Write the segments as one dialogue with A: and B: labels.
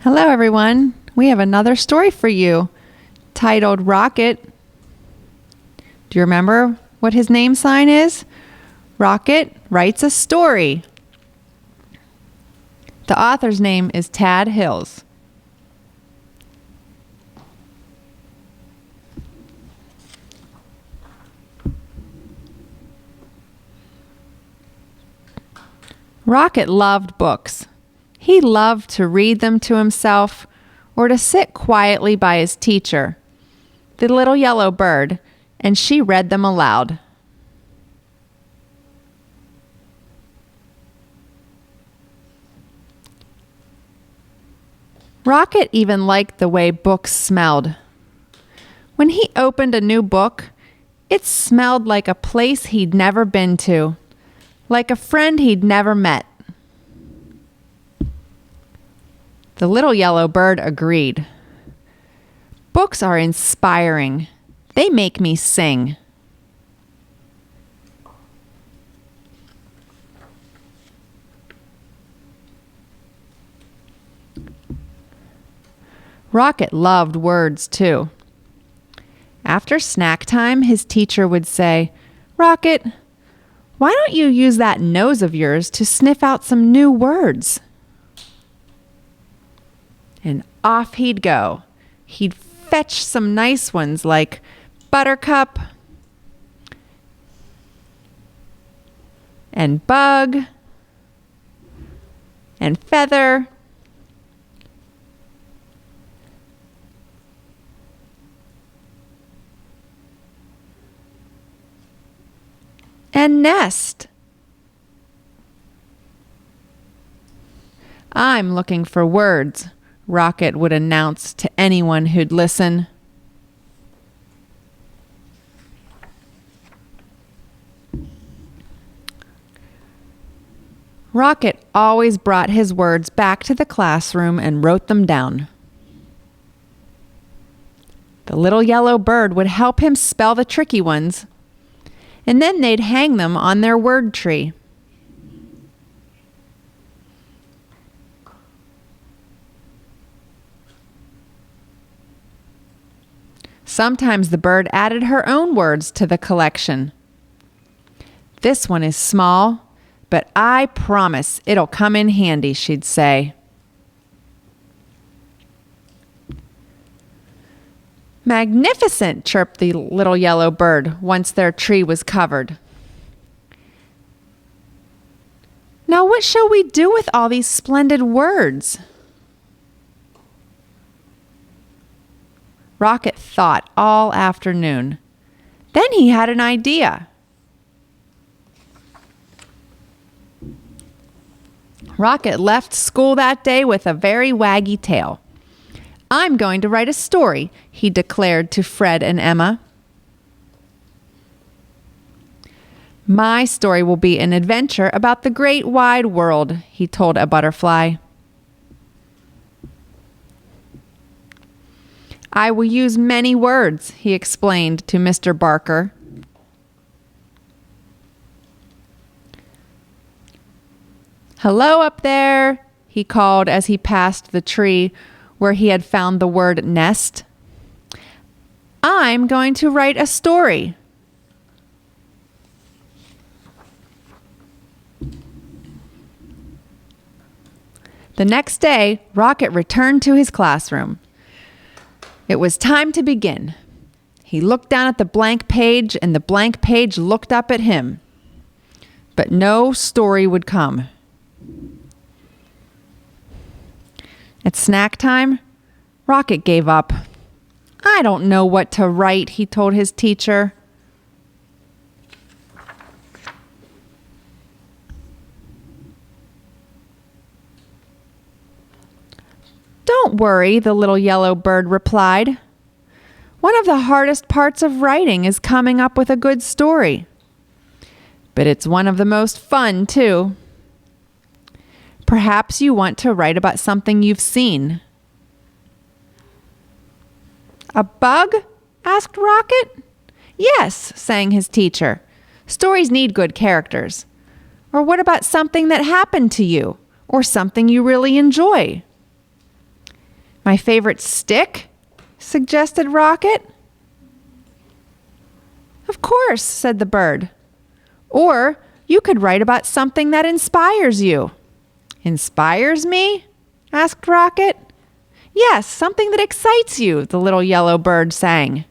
A: Hello, everyone. We have another story for you titled Rocket. Do you remember what his name sign is? Rocket writes a story. The author's name is Tad Hills. Rocket loved books. He loved to read them to himself or to sit quietly by his teacher, the little yellow bird, and she read them aloud. Rocket even liked the way books smelled. When he opened a new book, it smelled like a place he'd never been to, like a friend he'd never met. The little yellow bird agreed. Books are inspiring. They make me sing. Rocket loved words, too. After snack time, his teacher would say, "Rocket, why don't you use that nose of yours to sniff out some new words?" And off he'd go. He'd fetch some nice ones like buttercup and bug and feather and nest. "I'm looking for words," Rocket would announce to anyone who'd listen. Rocket always brought his words back to the classroom and wrote them down. The little yellow bird would help him spell the tricky ones, and then they'd hang them on their word tree. Sometimes the bird added her own words to the collection. "This one is small, but I promise it'll come in handy," she'd say. "Magnificent," chirped the little yellow bird once their tree was covered. "Now what shall we do with all these splendid words?" Rocket thought all afternoon. Then he had an idea. Rocket left school that day with a very waggy tail. "I'm going to write a story," he declared to Fred and Emma. "My story will be an adventure about the great wide world," he told a butterfly. "I will use many words," he explained to Mr. Barker. "Hello up there," he called as he passed the tree where he had found the word nest. "I'm going to write a story." The next day, Rocket returned to his classroom. It was time to begin. He looked down at the blank page, and the blank page looked up at him. But no story would come. At snack time, Rocket gave up. "I don't know what to write," he told his teacher. "Don't worry," the little yellow bird replied. "One of the hardest parts of writing is coming up with a good story. But it's one of the most fun, too. Perhaps you want to write about something you've seen." "A bug?" asked Rocket. "Yes," sang his teacher. "Stories need good characters. Or what about something that happened to you, or something you really enjoy?" My favorite stick? Suggested Rocket. Of course, said the bird. Or you could write about something that inspires you. Inspires me? Asked Rocket. Yes, something that excites you, the little yellow bird sang.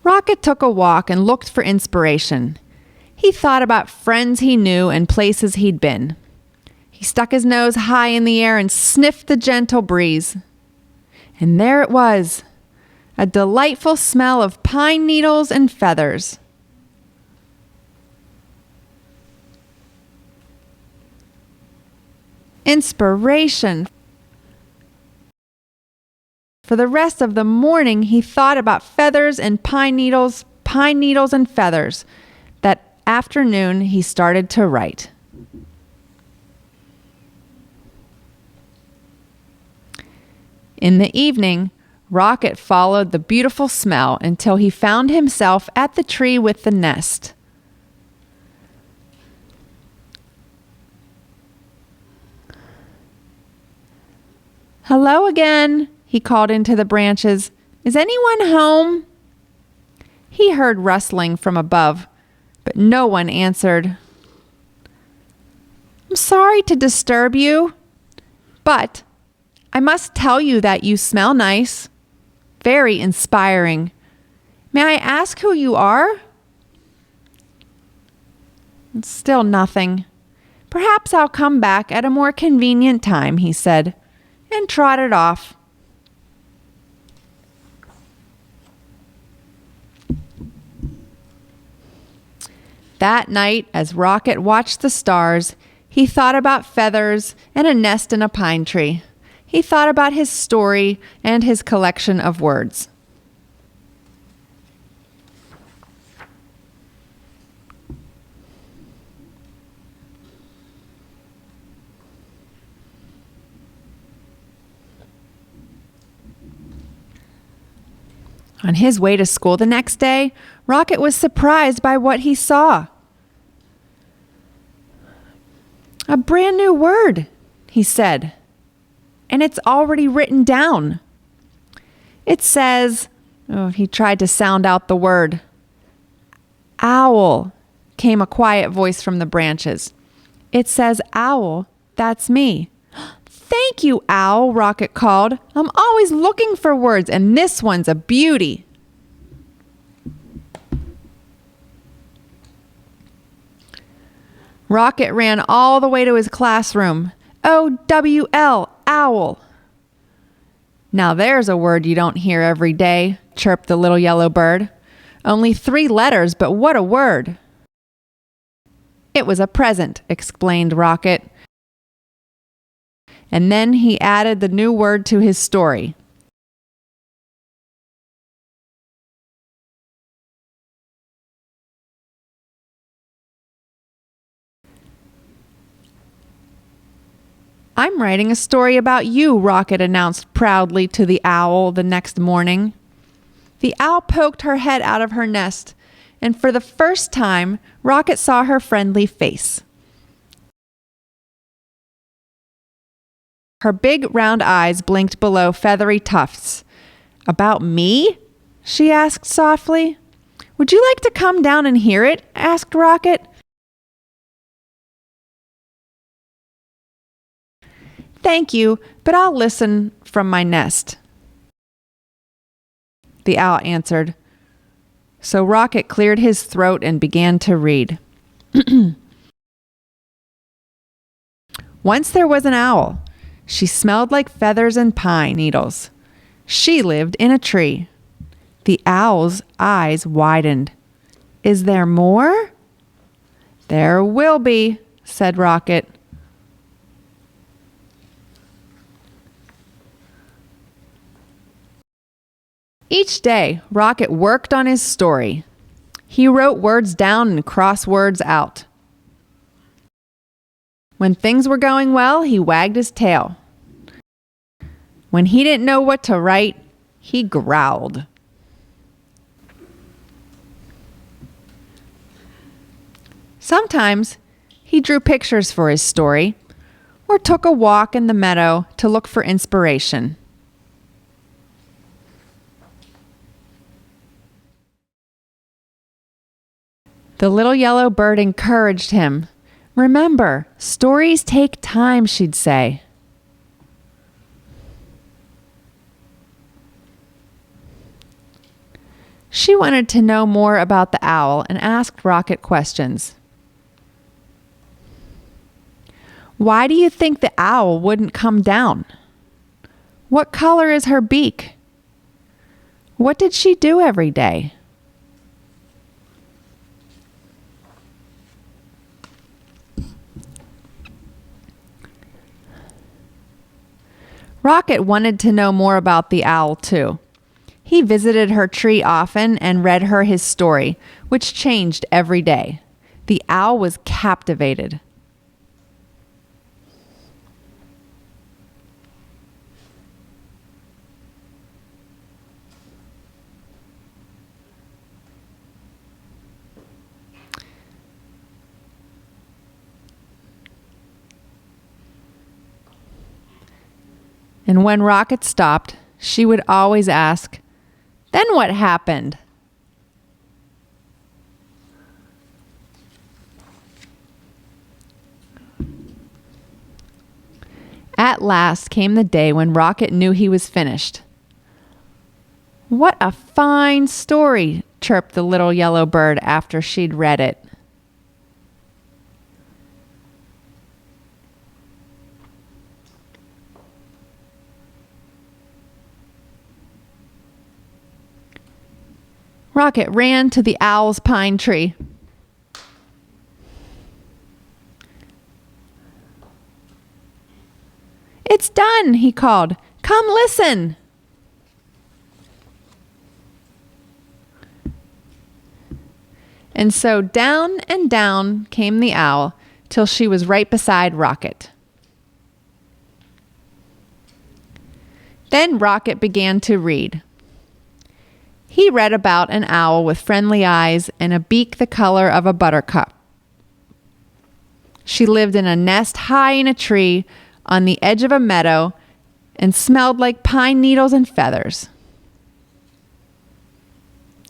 A: Rocket took a walk and looked for inspiration. He thought about friends he knew and places he'd been. He stuck his nose high in the air and sniffed the gentle breeze. And there it was, a delightful smell of pine needles and feathers. Inspiration. For the rest of the morning, he thought about feathers and pine needles and feathers. That afternoon, he started to write. In the evening, Rocket followed the beautiful smell until he found himself at the tree with the nest. Hello again, he called into the branches. Is anyone home? He heard rustling from above, but no one answered. I'm sorry to disturb you, but I must tell you that you smell nice. Very inspiring. May I ask who you are? Still nothing. Perhaps I'll come back at a more convenient time, he said, and trotted off. That night, as Rocket watched the stars, he thought about feathers and a nest in a pine tree. He thought about his story and his collection of words. On his way to school the next day, Rocket was surprised by what he saw. A brand new word, he said, and it's already written down. It says, he tried to sound out the word. Owl, came a quiet voice from the branches. It says owl, that's me. Thank you, Owl, Rocket called. I'm always looking for words, and this one's a beauty. Rocket ran all the way to his classroom. O-W-L, owl. Now there's a word you don't hear every day, chirped the little yellow bird. Only 3 letters, but what a word. It was a present, explained Rocket. And then he added the new word to his story. I'm writing a story about you, Rocket announced proudly to the owl the next morning. The owl poked her head out of her nest, and for the first time, Rocket saw her friendly face. Her big round eyes blinked below feathery tufts. About me? She asked softly. Would you like to come down and hear it? Asked Rocket. Thank you, but I'll listen from my nest. The owl answered. So Rocket cleared his throat and began to read. Once there was an owl. She smelled like feathers and pine needles. She lived in a tree. The owl's eyes widened. Is there more? There will be, said Rocket. Each day, Rocket worked on his story. He wrote words down and crossed words out. When things were going well, he wagged his tail. When he didn't know what to write, he growled. Sometimes he drew pictures for his story, or took a walk in the meadow to look for inspiration. The little yellow bird encouraged him. "Remember, stories take time," she'd say. She wanted to know more about the owl and asked Rocket questions. "Why do you think the owl wouldn't come down? What color is her beak? What did she do every day?" Rocket wanted to know more about the owl, too. He visited her tree often and read her his story, which changed every day. The owl was captivated. And when Rocket stopped, she would always ask, "Then what happened?" At last came the day when Rocket knew he was finished. "What a fine story," chirped the little yellow bird after she'd read it. Rocket ran to the owl's pine tree. "It's done," he called. "Come listen." And so down and down came the owl till she was right beside Rocket. Then Rocket began to read. He read about an owl with friendly eyes and a beak the color of a buttercup. She lived in a nest high in a tree on the edge of a meadow and smelled like pine needles and feathers.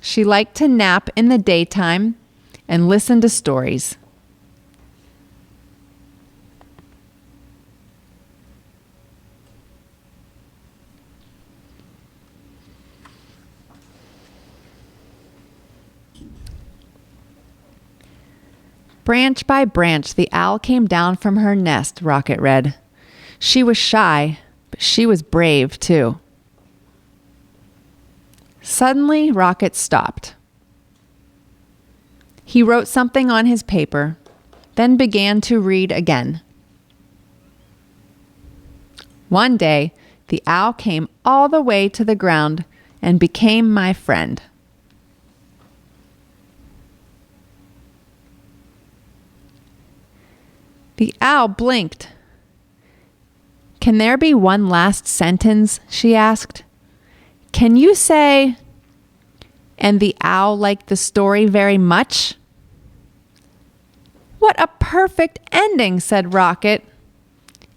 A: She liked to nap in the daytime and listen to stories. Branch by branch, the owl came down from her nest, Rocket read. She was shy, but she was brave too. Suddenly, Rocket stopped. He wrote something on his paper, then began to read again. One day, the owl came all the way to the ground and became my friend. The owl blinked. "Can there be one last sentence?" she asked. "Can you say, 'And the owl liked the story very much'?" "What a perfect ending," said Rocket.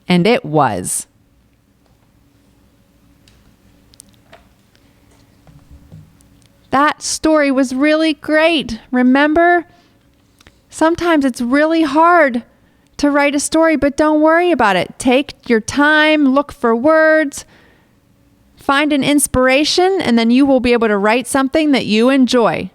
A: And it was. That story was really great. Remember? Sometimes it's really hard to write a story, but don't worry about it. Take your time, look for words, find an inspiration, and then you will be able to write something that you enjoy.